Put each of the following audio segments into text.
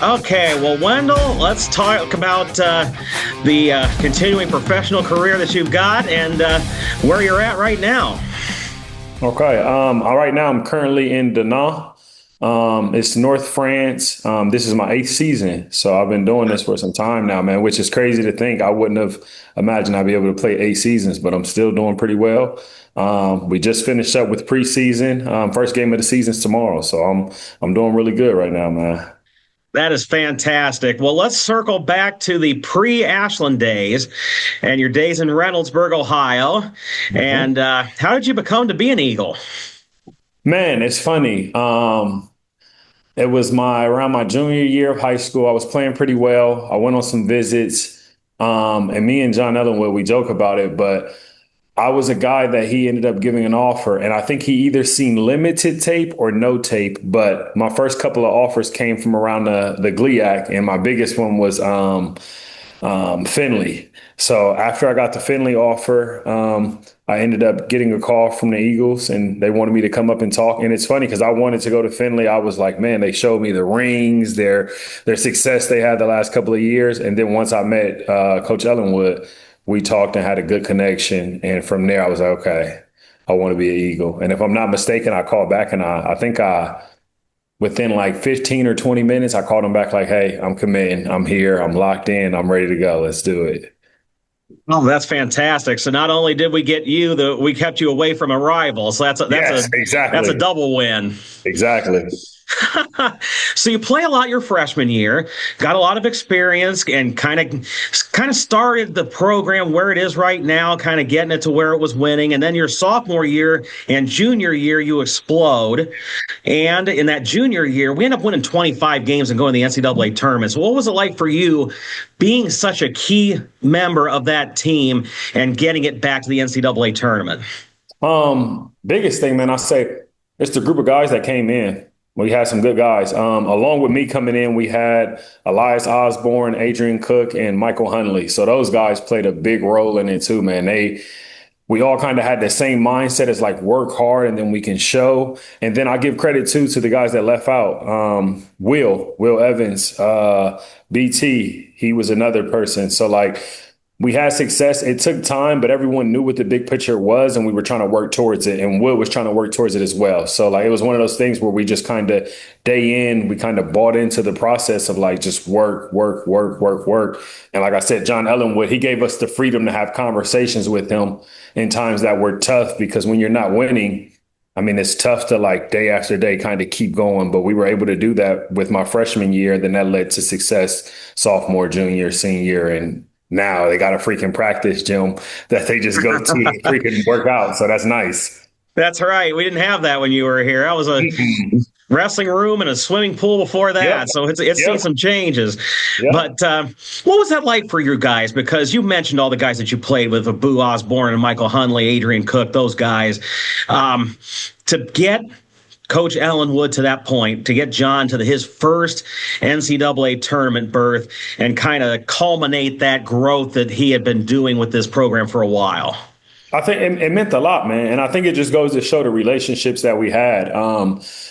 Okay, well, Wendell, let's talk about the continuing professional career that you've got and where you're at right now. Okay. Right now I'm currently in Denain. It's North France. This is my eighth season, so I've been doing this for some time now, man. Which is crazy to think. I wouldn't have imagined I'd be able to play eight seasons, but I'm still doing pretty well. We just finished up with preseason. First game of the season's tomorrow, so I'm doing really good right now, man. That is fantastic. Well, let's circle back to the pre-Ashland days and your days in Reynoldsburg, Ohio. Mhm. And how did you become to be an Eagle? Man, it's funny. It was my around my junior year of high school. I was playing pretty well. I went on some visits, and me and John Ellenwood, we joke about it, but I was a guy that he ended up giving an offer, and I think he either seen limited tape or no tape. But my first couple of offers came from around the GLIAC, and my biggest one was Finley. So after I got the Finley offer, I ended up getting a call from the Eagles, and they wanted me to come up and talk. And it's funny because I wanted to go to Finley. I was like, man, they showed me the rings, their success they had the last couple of years, and then once I met Coach Ellenwood, we talked and had a good connection. And from there, I was like, okay, I want to be an Eagle. And if I'm not mistaken, I called back and I think I within like 15 or 20 minutes, I called him back like, hey, I'm committing. I'm here. I'm locked in. I'm ready to go. Let's do it. Oh, that's fantastic. So not only did we get you, we kept you away from a rival. So Yes, that's a exactly. double win. Exactly. So you play a lot your freshman year, got a lot of experience, and kind of started the program where it is right now, kind of getting it to where it was winning. And then your sophomore year and junior year, you explode. And in that junior year, we end up winning 25 games and going to the NCAA tournament. So what was it like for you being such a key member of that team and getting it back to the NCAA tournament? Biggest thing, man, I say it's the group of guys that came in. We had some good guys. Along with me coming in, we had Elias Osborne, Adrian Cook, and Michael Hunley. So those guys played a big role in it too, man. We all kind of had the same mindset as like work hard and then we can show. And then I give credit too to the guys that left out. Will Evans, BT, he was another person. So like we had success. It took time, but everyone knew what the big picture was, and we were trying to work towards it. And Will was trying to work towards it as well. So like it was one of those things where we just kind of day in, we kind of bought into the process of like just work, work, work, work, work. And like I said, John Ellenwood, he gave us the freedom to have conversations with him in times that were tough because when you're not winning, I mean, it's tough to like day after day kind of keep going, but we were able to do that with my freshman year. Then that led to success sophomore, junior, senior, and now they got a freaking practice gym that they just go to freaking work out. So that's nice. That's right. We didn't have that when you were here. I was a Mhm. wrestling room and a swimming pool before Yep. that. So it's seen Yep. some changes. Yep. But what was that like for you guys? Because you mentioned all the guys that you played with, Boo Osborne and Michael Hunley, Adrian Cook, those guys. Um, to get Coach Ellenwood to that point, to get John to his first NCAA tournament berth and kind of culminate that growth that he had been doing with this program for a while. I think it meant a lot, man. And I think it just goes to show the relationships that we had.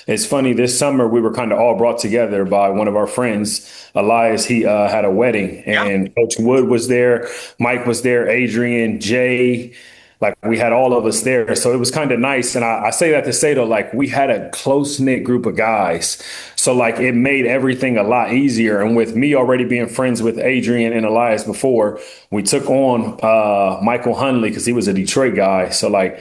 It's funny, this summer we were kind of all brought together by one of our friends, Elias. He had a wedding Yeah. and Coach Wood was there, Mike was there, Adrian, Jay. Like we had all of us there. So it was kind of nice. And I say that to say though, like we had a close knit group of guys. So like it made everything a lot easier. And with me already being friends with Adrian and Elias before, we took on Michael Hunley because he was a Detroit guy. So like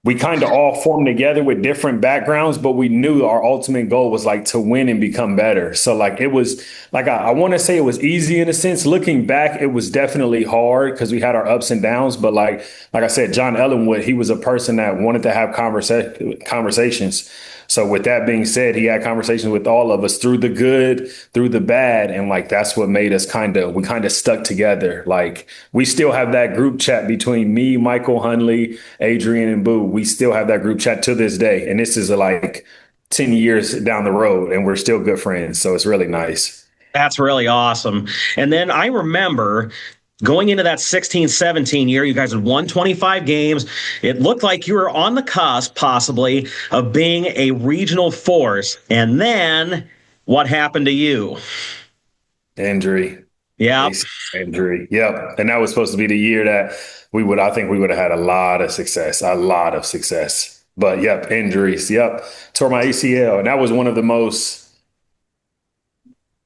we kind of all formed together with different backgrounds, but we knew our ultimate goal was like to win and become better. So like it was like I want to say it was easy in a sense. Looking back, it was definitely hard because we had our ups and downs. But like I said, John Ellenwood, he was a person that wanted to have conversations. So with that being said, he had conversations with all of us through the good, through the bad, and like that's what made us we kind of stuck together. Like we still have that group chat between me, Michael Hunley, Adrian, and Boo. We still have that group chat to this day, and this is like 10 years down the road, and we're still good friends. So it's really nice. That's really awesome. And then I remember going into that 16-17 year, you guys had won 25 games. It looked like you were on the cusp, possibly, of being a regional force. And then What happened to you? Injury, Yep. ACL injury. Yep. And that was supposed to be the year that I think we would have had a lot of success, a lot of success. But yep, injuries. Yep. Tore my ACL. And that was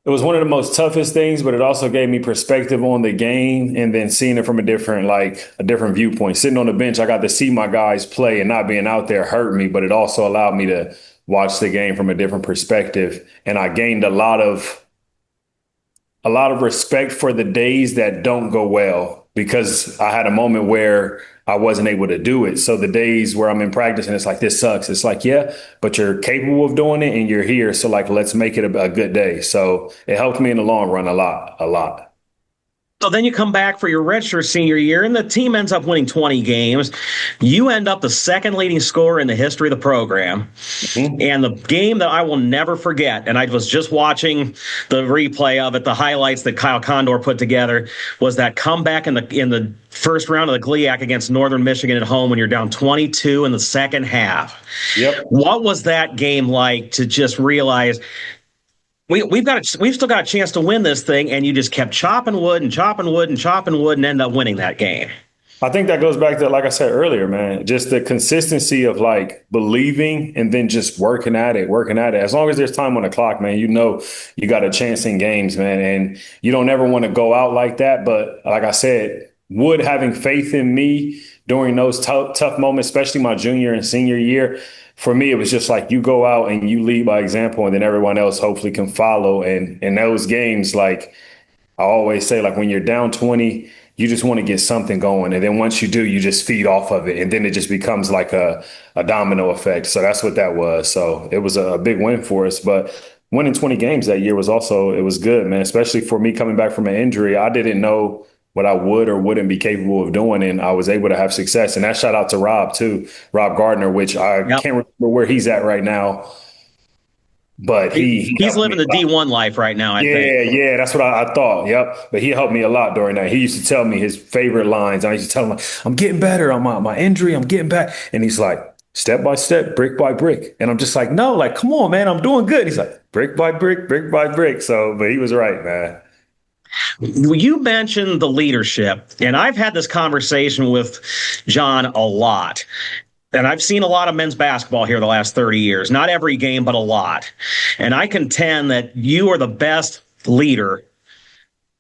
it was one of the most toughest things, but it also gave me perspective on the game and then seeing it from a different viewpoint. Sitting on the bench, I got to see my guys play and not being out there hurt me, but it also allowed me to watch the game from a different perspective. And I gained a lot of respect for the days that don't go well because I had a moment where I wasn't able to do it. So the days where I'm in practice and it's like, this sucks. It's like, yeah, but you're capable of doing it and you're here. So like, let's make it a good day. So it helped me in the long run a lot, a lot. So then you come back for your redshirt senior year, and the team ends up winning 20 games. You end up the second leading scorer in the history of the program. Mhm. And the game that I will never forget, and I was just watching the replay of it, the highlights that Kyle Condor put together, was that comeback in the first round of the GLIAC against Northern Michigan at home when you're down 22 in the second half. Yep. What was that game like to just realize we've still got a chance to win this thing, and you just kept chopping wood and chopping wood and chopping wood and end up winning that game? I think that goes back to, like I said earlier, man, just the consistency of like believing and then just working at it, working at it. As long as there's time on the clock, man, you know you got a chance in games, man. And you don't ever want to go out like that. But like I said, Wood having faith in me during those tough moments, especially my junior and senior year, for me, it was just like you go out and you lead by example, and then everyone else hopefully can follow. And in those games, like I always say, like when you're down 20, you just want to get something going. And then once you do, you just feed off of it. And then it just becomes like a domino effect. So that's what that was. So it was a big win for us. But winning 20 games that year it was good, man, especially for me coming back from an injury. I didn't know what I would or wouldn't be capable of doing. And I was able to have success. And that shout out to Rob too, Rob Gardner, which I Yep. can't remember where he's at right now, but he He's helped me living the a lot. D1 life right now, I think. Yeah, that's what I thought. Yep. But he helped me a lot during that. He used to tell me his favorite lines. I used to tell him, I'm getting better on my injury. I'm getting back. And he's like, step by step, brick by brick. And I'm just like, no, like, come on, man, I'm doing good. He's like, brick by brick, brick by brick. So, but he was right, man. You mentioned the leadership, and I've had this conversation with John a lot. And I've seen a lot of men's basketball here the last 30 years. Not every game, but a lot. And I contend that you are the best leader,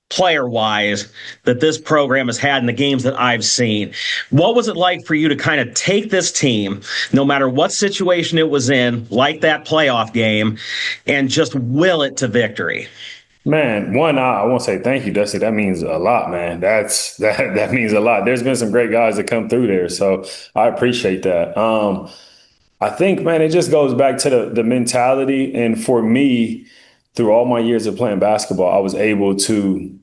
player wise, that this program has had in the games that I've seen. What was it like for you to kind of take this team, no matter what situation it was in, like that playoff game, and just will it to victory? Man, one, I want to say thank you, Dusty. That means a lot, man. That means a lot. There's been some great guys that come through there, so I appreciate that. I think, man, it just goes back to the mentality. And for me, through all my years of playing basketball, I was able to.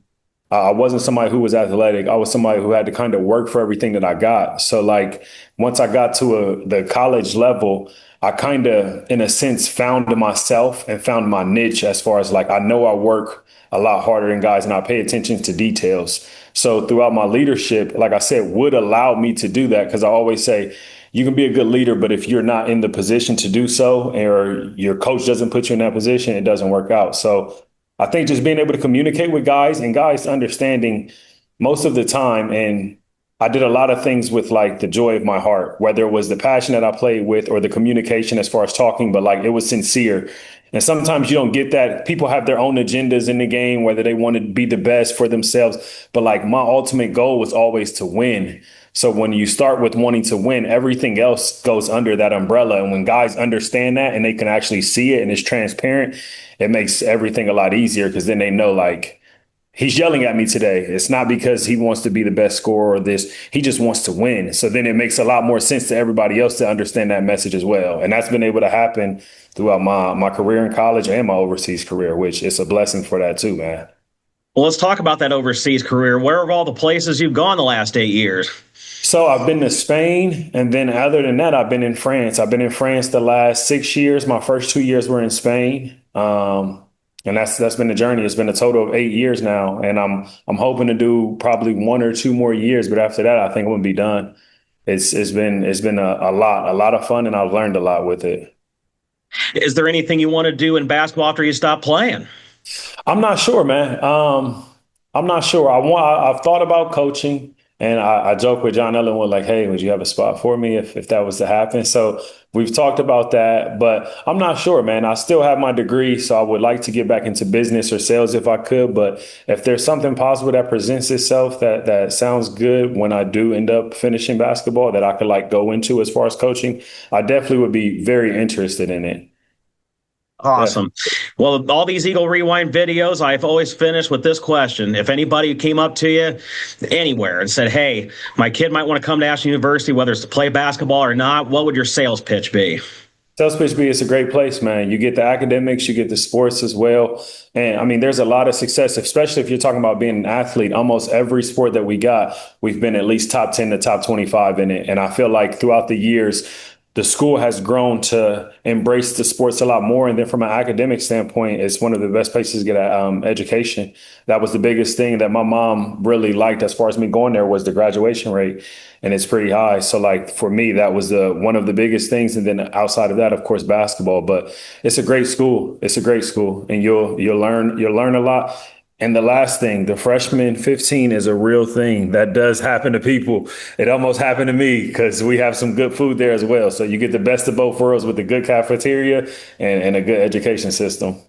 I wasn't somebody who was athletic. I was somebody who had to kind of work for everything that I got. So, like, once I got to the college level, I kind of, in a sense, found myself and found my niche as far as like, I know I work a lot harder than guys and I pay attention to details. So, throughout my leadership, like I said, would allow me to do that because I always say, you can be a good leader, but if you're not in the position to do so, or your coach doesn't put you in that position, it doesn't work out. So, I think just being able to communicate with guys and guys understanding most of the time. And I did a lot of things with like the joy of my heart, whether it was the passion that I played with or the communication as far as talking, but like it was sincere. And sometimes you don't get that. People have their own agendas in the game, whether they want to be the best for themselves. But like my ultimate goal was always to win. So when you start with wanting to win, everything else goes under that umbrella. And when guys understand that and they can actually see it and it's transparent, it makes everything a lot easier because then they know like he's yelling at me today. It's not because he wants to be the best scorer or this. He just wants to win. So then it makes a lot more sense to everybody else to understand that message as well. And that's been able to happen throughout my career in college and my overseas career, which is a blessing for that too, man. Well, let's talk about that overseas career. Where are all the places you've gone the last 8 years? So I've been to Spain, and then other than that, I've been in France. I've been in France the last 6 years. My first 2 years were in Spain, and that's been the journey. It's been a total of 8 years now, and I'm hoping to do probably 1 or 2 more years. But after that, I think I'm gonna be done. It's been a lot of fun, and I've learned a lot with it. Is there anything you want to do in basketball after you stop playing? I'm not sure, man. I'm not sure. I've thought about coaching, and I joke with John Ellenwood like, "Hey, would you have a spot for me if that was to happen?" So we've talked about that, but I'm not sure, man. I still have my degree, so I would like to get back into business or sales if I could. But if there's something possible that presents itself that sounds good when I do end up finishing basketball that I could like go into as far as coaching, I definitely would be very interested in it. Yeah. Awesome. Well, all these Eagle Rewind videos, I've always finished with this question. If anybody came up to you anywhere and said, hey, my kid might want to come to Ashland University, whether it's to play basketball or not, what would your sales pitch be? South Pittsburgh is a great place, man. You get the academics, you get the sports as well. And I mean, there's a lot of success, especially if you're talking about being an athlete. Almost every sport that we got, we've been at least top 10 to top 25 in it. And I feel like throughout the years, the school has grown to embrace the sports a lot more. And then from an academic standpoint, it's one of the best places to get an education. That was the biggest thing that my mom really liked as far as me going there was the graduation rate. And it's pretty high. So like for me, that was one of the biggest things. And then outside of that, of course, basketball. But it's a great school. It's a great school. And you'll learn a lot. And the last thing, the freshman 15 is a real thing. That does happen to people. It almost happened to me because we have some good food there as well. So you get the best of both worlds with the good cafeteria and a good education system.